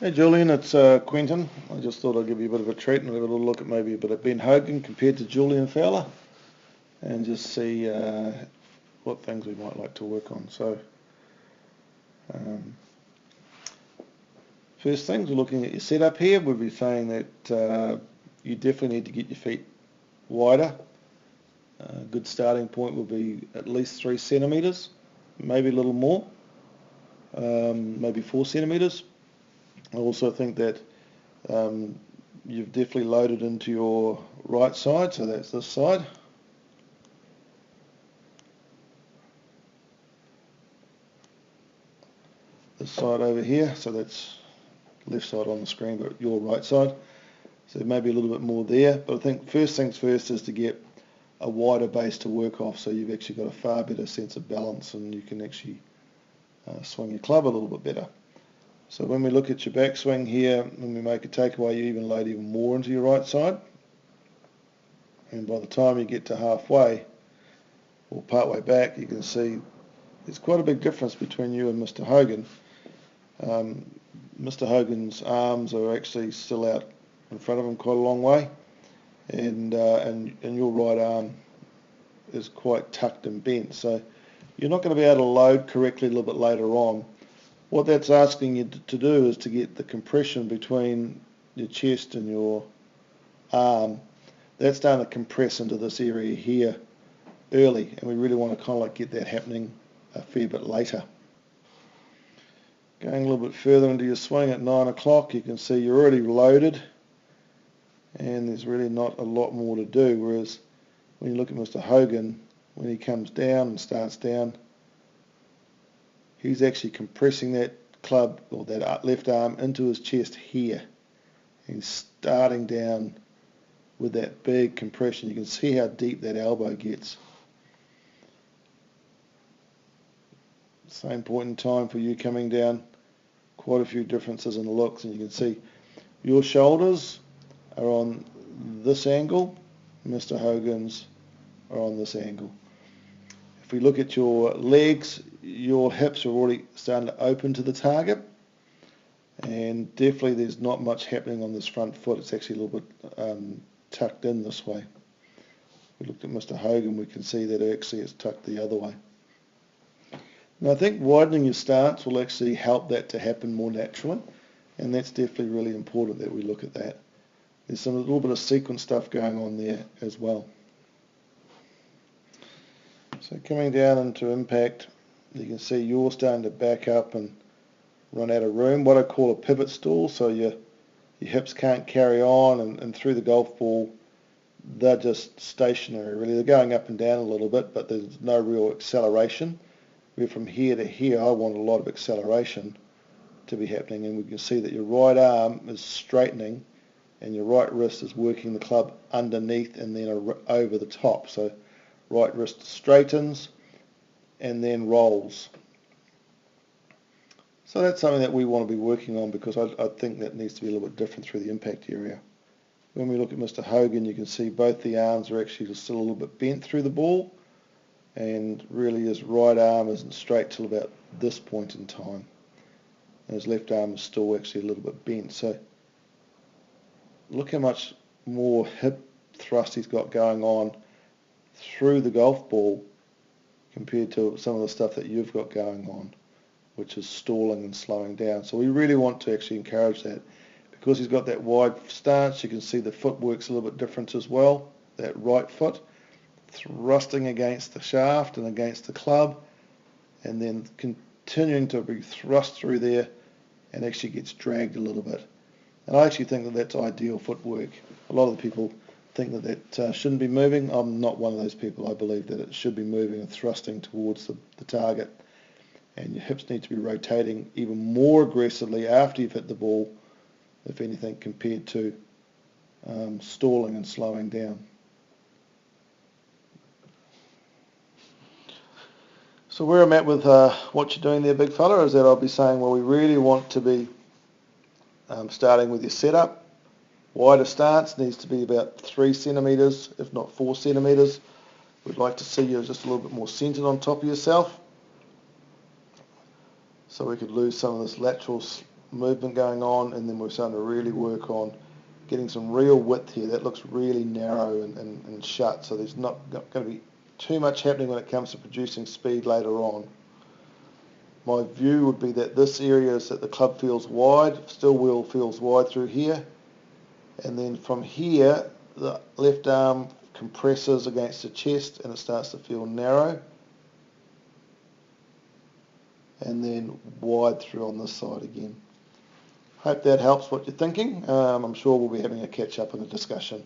Hey Julian, it's Quentin. I just thought I'd give you a bit of a treat and have a little look at maybe a bit of Ben Hogan compared to Julian Fowler and just see what things we might like to work on. So, um, first things, we're looking at your setup here. We'll be saying that you definitely need to get your feet wider. A good starting point will be at least 3 centimetres, maybe a little more, maybe 4 centimetres. I also think that you've definitely loaded into your right side, so that's this side. This side over here, so that's left side on the screen, but your right side. So maybe a little bit more there, but I think first things first is to get a wider base to work off, so you've actually got a far better sense of balance and you can actually swing your club a little bit better. So when we look at your backswing here, when we make a takeaway, you even load even more into your right side. And by the time you get to halfway, or part way back, you can see there's quite a big difference between you and Mr. Hogan. Mr. Hogan's arms are actually still out in front of him quite a long way, and your right arm is quite tucked and bent. So you're not going to be able to load correctly a little bit later on. What that's asking you to do is to get the compression between your chest and your arm. That's starting to compress into this area here early, and we really want to kind of like get that happening a fair bit later. Going a little bit further into your swing at 9 o'clock, you can see you're already loaded, and there's really not a lot more to do, whereas when you look at Mr. Hogan, when he comes down and starts down, he's actually compressing that club, or that left arm, into his chest here. He's starting down with that big compression. You can see how deep that elbow gets. Same point in time for you coming down, quite a few differences in the looks, and you can see your shoulders are on this angle, Mr. Hogan's are on this angle. If we look at your legs, your hips are already starting to open to the target, and definitely there's not much happening on this front foot. It's actually a little bit tucked in this way. If we looked at Mr. Hogan, we can see that actually it's tucked the other way. Now I think widening your stance will actually help that to happen more naturally, and that's definitely really important that we look at that. There's a little bit of sequence stuff going on there as well. So coming down into impact, you can see you're starting to back up and run out of room, what I call a pivot stall, so your hips can't carry on, and through the golf ball they're just stationary really. They're going up and down a little bit, but there's no real acceleration. Where from here to here I want a lot of acceleration to be happening, and we can see that your right arm is straightening and your right wrist is working the club underneath and then over the top. So right wrist straightens and then rolls. So that's something that we want to be working on, because I think that needs to be a little bit different through the impact area. When we look at Mr. Hogan, you can see both the arms are actually still a little bit bent through the ball, and really his right arm isn't straight till about this point in time, and his left arm is still actually a little bit bent. So look how much more hip thrust he's got going on through the golf ball compared to some of the stuff that you've got going on, which is stalling and slowing down. So we really want to actually encourage that. Because he's got that wide stance, you can see the footwork's a little bit different as well. That right foot thrusting against the shaft and against the club, and then continuing to be thrust through there and actually gets dragged a little bit. And I actually think that that's ideal footwork. A lot of the people think that shouldn't be moving. I'm not one of those people. I believe that it should be moving and thrusting towards the target, and your hips need to be rotating even more aggressively after you've hit the ball, if anything, compared to stalling and slowing down. So where I'm at with what you're doing there, big fella, is that I'll be saying, well, we really want to be starting with your setup. Wider stance needs to be about 3 centimetres, if not 4 centimetres. We'd like to see you just a little bit more centred on top of yourself, so we could lose some of this lateral movement going on, and then we're starting to really work on getting some real width here. That looks really narrow and shut, so there's not going to be too much happening when it comes to producing speed later on. My view would be that this area is that the club feels wide, still wheel feels wide through here, and then from here the left arm compresses against the chest and it starts to feel narrow, and then wide through on this side again. Hope that helps what you're thinking. I'm sure we'll be having a catch up and a discussion.